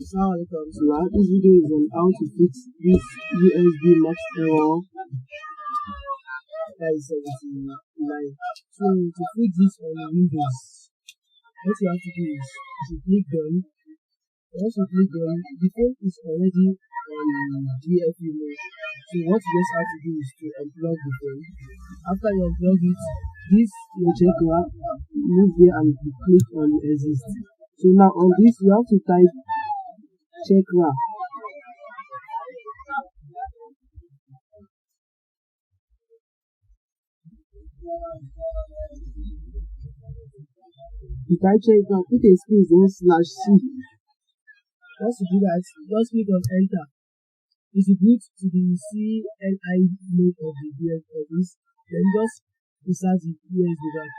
So this video is on how to fix this Usbmux error that is 79. So to fix this on Windows, what you have to do is you should click done. Once you click done, the phone is already on GFU mode. So what you just have to do is to unplug the phone. After you unplug it, this your checker, move here and you click on exist. So now on this you have to type checker. You type checker, put a space then /C. Once you do that, just click on enter. If you boot to the CLI mode of the DS of this, then just insert the USB back.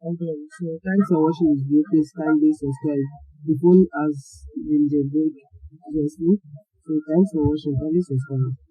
Okay, so thanks for watching this video. Please kindly subscribe. The phone has been jailbreak previously, so thanks for watching. Kindly subscribe.